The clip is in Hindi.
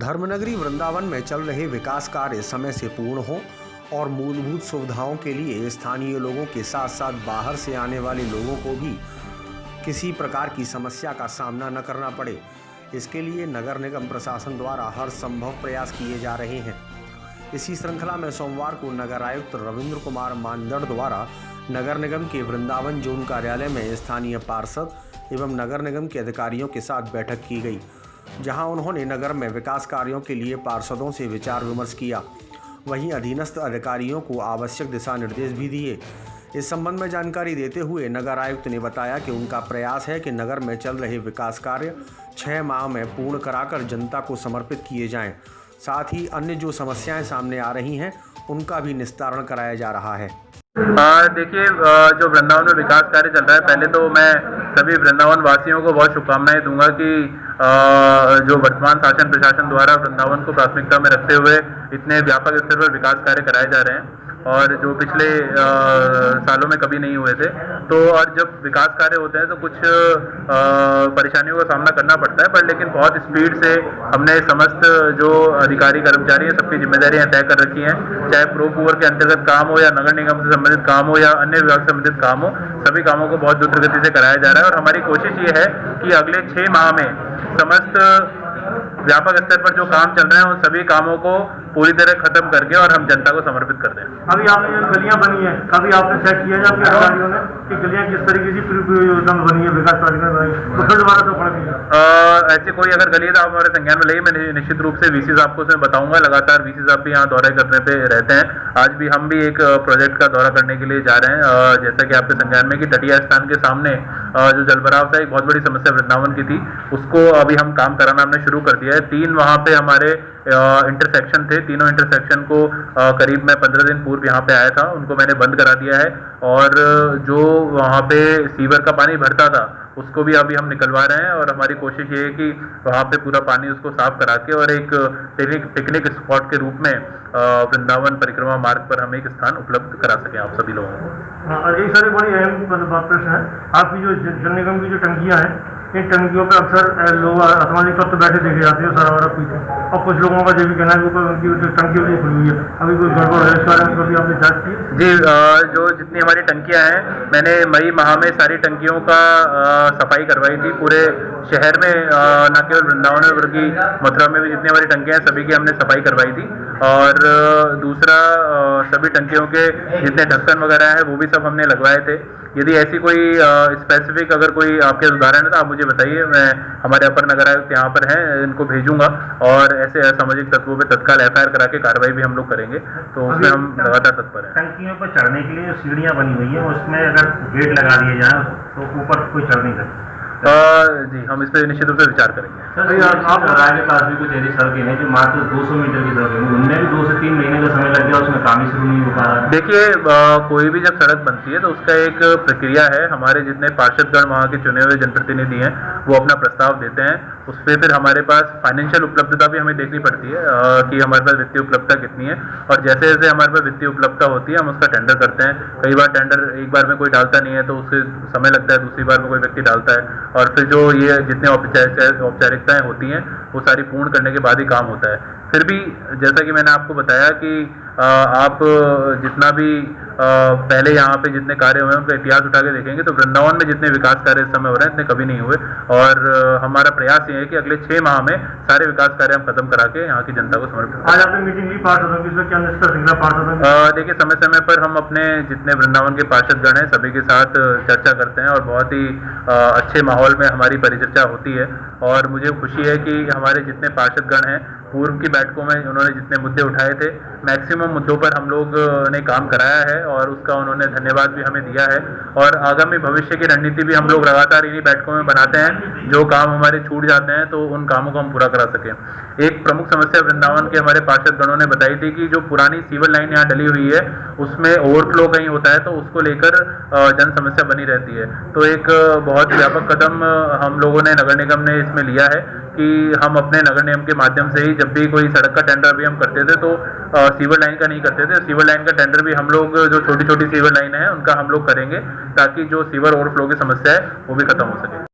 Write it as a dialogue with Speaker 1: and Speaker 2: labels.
Speaker 1: धर्मनगरी वृंदावन में चल रहे विकास कार्य समय से पूर्ण हो और मूलभूत सुविधाओं के लिए स्थानीय लोगों के साथ साथ बाहर से आने वाले लोगों को भी किसी प्रकार की समस्या का सामना न करना पड़े, इसके लिए नगर निगम प्रशासन द्वारा हर संभव प्रयास किए जा रहे हैं। इसी श्रृंखला में सोमवार को नगर आयुक्त रविंद्र कुमार मानदड़ द्वारा नगर निगम के वृंदावन जोन कार्यालय में स्थानीय पार्षद एवं नगर निगम के अधिकारियों के साथ बैठक की गई, जहां उन्होंने नगर में विकास कार्यों के लिए पार्षदों से विचार विमर्श किया। वहीं अधीनस्थ अधिकारियों को आवश्यक दिशा निर्देश भी दिए। इस संबंध में जानकारी देते हुए नगर आयुक्त ने बताया कि उनका प्रयास है कि नगर में चल रहे विकास कार्य 6 माह में पूर्ण कराकर जनता को समर्पित किए जाएं। साथ ही अन्य जो समस्याएं सामने आ रही हैं उनका भी निस्तारण कराया जा रहा है।
Speaker 2: देखिए, जो वृंदावन में विकास कार्य चल रहा है, पहले तो मैं सभी वृंदावन वासियों को बहुत शुभकामनाएं दूंगा कि जो वर्तमान शासन प्रशासन द्वारा वृंदावन को प्राथमिकता में रखते हुए इतने व्यापक स्तर पर विकास कार्य कराए जा रहे हैं और जो पिछले सालों में कभी नहीं हुए थे। तो और जब विकास कार्य होते हैं तो कुछ परेशानियों का सामना करना पड़ता है, पर लेकिन बहुत स्पीड से हमने समस्त जो अधिकारी कर्मचारी हैं सबकी जिम्मेदारियां तय कर रखी हैं, चाहे प्रो पूवर के अंतर्गत काम हो या नगर निगम से संबंधित काम हो या अन्य विभाग से संबंधित काम हो, सभी कामों को बहुत द्रुत गति से कराया जा रहा है। और हमारी कोशिश ये है कि अगले 6 माह में समस्त व्यापक स्तर पर जो काम चल रहे हैं उन सभी कामों को पूरी तरह खत्म करके और हम जनता को समर्पित कर दें।
Speaker 3: अभी आपने जो गलियां बनी है, कभी आपने चेक किया जाए आपके अधिकारियों ने कि गलियां किस तरीके की पूरी योजना में बनी है, विकास प्राधिकरण बनी है, तो फिर दोबारा तो पड़ेगी।
Speaker 2: ऐसी कोई अगर गली है आप हमारे संज्ञान में लगी, मैं निश्चित रूप से वीसी साहब को उसमें बताऊंगा। लगातार वीसी साहब भी यहाँ दौरे करने पे रहते हैं। आज भी हम भी एक प्रोजेक्ट का दौरा करने के लिए जा रहे हैं। जैसा कि आपके संज्ञान में कि तटीय स्थान के सामने जो जलभराव था, एक बहुत बड़ी समस्या वृंदावन की थी, उसको अभी हम काम कराना हमने शुरू कर दिया है। 3 वहाँ पे हमारे इंटरसेक्शन थे, तीनों इंटरसेक्शन को करीब मैं 15 दिन पूर्व यहाँ पे आया था, उनको मैंने बंद करा दिया है। और जो वहाँ पे सीवर का पानी भरता था उसको भी अभी हम निकलवा रहे हैं और हमारी कोशिश ये है कि वहाँ पे पूरा पानी उसको साफ करा के और एक पिकनिक स्पॉट के रूप में वृंदावन परिक्रमा मार्ग पर हम एक स्थान उपलब्ध करा सकें आप सभी लोगों को।
Speaker 3: और एक सारी बड़ी अहम प्रश्न है, आपकी जो जल निगम की जो टंकियां हैं, इन टंकियों पर अक्सर लोग असामाजिक तत्व बैठे देखे जाते हैं सारा वारा पीछे, और कुछ लोगों का ये भी कहना है कि उनकी जो टंकी खुली हुई है, अभी कोई गड़बड़ है, इस बारे में कभी आपने जांच की?
Speaker 2: जी, जो जितनी हमारी टंकियां हैं, मैंने मई माह में सारी टंकियों का सफाई करवाई थी पूरे शहर में, न केवल वृंदावन में बल्कि मथुरा में भी जितनी हमारी टंकियां हैं सभी की हमने सफाई करवाई थी। और दूसरा, सभी टंकियों के जितने ढक्कन वगैरह है वो भी सब हमने लगवाए थे। यदि ऐसी कोई स्पेसिफिक अगर कोई आपके उदाहरण है तो आप मुझे बताइए, मैं हमारे अपर नगर आयुक्त यहाँ पर हैं, इनको भेजूंगा और ऐसे असामाजिक तत्वों पे तत्काल FIR करा के कार्रवाई भी हम लोग करेंगे। तो उसमें हम लगातार तत्पर हैं।
Speaker 3: टंकियों पर चढ़ने के लिए जो सीढ़ियाँ बनी हुई है उसमें अगर गेट लगा दिए जाए तो ऊपर कोई चढ़ नहीं सकता।
Speaker 2: जी, हम इस पर निश्चित रूप से विचार करेंगे।
Speaker 3: सर, आप राय के पास भी कुछ ऐसी सड़कें हैं जो मात्र 200 मीटर की सड़क है, उनमें भी 2 से 3 महीने का समय लग गया, उसमें काम ही शुरू नहीं हो पा रहा।
Speaker 2: देखिए, कोई भी जब सड़क बनती है तो उसका एक प्रक्रिया है। हमारे जितने पार्षदगण वहाँ के चुने हुए जनप्रतिनिधि हैं वो अपना प्रस्ताव देते हैं, उस पर फिर हमारे पास फाइनेंशियल उपलब्धता भी हमें देखनी पड़ती है कि हमारे पास वित्तीय उपलब्धता कितनी है, और जैसे जैसे हमारे पास वित्तीय उपलब्धता होती है हम उसका टेंडर करते हैं। कई बार टेंडर एक बार में कोई डालता नहीं है तो उससे समय लगता है, दूसरी बार में कोई व्यक्ति डालता है, और फिर जो ये जितने औपचारिकताएं होती हैं वो सारी पूर्ण करने के बाद ही काम होता है। फिर भी जैसा कि मैंने आपको बताया कि आप जितना भी पहले यहाँ पे जितने कार्य हुए हैं उनका इतिहास उठा के देखेंगे तो वृंदावन में जितने विकास कार्य इस समय हो रहे हैं इतने कभी नहीं हुए। और हमारा प्रयास ये है कि अगले 6 माह में सारे विकास कार्य हम खत्म करा के यहाँ की जनता को समर्पित।
Speaker 3: आज आपने मीटिंग ली पार्षदों की, इसमें क्या निष्कर्ष निकला पार्षदों?
Speaker 2: देखिए, समय समय पर हम अपने जितने वृंदावन के पार्षदगण हैं सभी के साथ चर्चा करते हैं और बहुत ही अच्छे माहौल में हमारी परिचर्चा होती है। और मुझे खुशी है कि हमारे जितने पार्षदगण हैं पूर्व की बैठकों में उन्होंने जितने मुद्दे उठाए थे, मैक्सिमम मुद्दों पर हम लोग ने काम कराया है और उसका उन्होंने धन्यवाद भी हमें दिया है। और आगामी भविष्य की रणनीति भी हम लोग लगातार इन्हीं बैठकों में बनाते हैं, जो काम हमारे छूट जाते हैं तो उन कामों को हम पूरा करा सकें। एक प्रमुख समस्या वृंदावन के हमारे पार्षदगणों ने बताई थी कि जो पुरानी सीवर लाइन यहाँ डली हुई है उसमें ओवरफ्लो कहीं होता है तो उसको लेकर जन समस्या बनी रहती है। तो एक बहुत व्यापक कदम हम लोगों ने, नगर निगम ने इसमें लिया है कि हम अपने नगर निगम के माध्यम से ही जब भी कोई सड़क का टेंडर भी हम करते थे तो सीवर लाइन का नहीं करते थे। सीवर लाइन का टेंडर भी हम लोग जो छोटी छोटी सीवर लाइन है उनका हम लोग करेंगे ताकि जो सीवर ओवरफ्लो की समस्या है वो भी खत्म हो सके।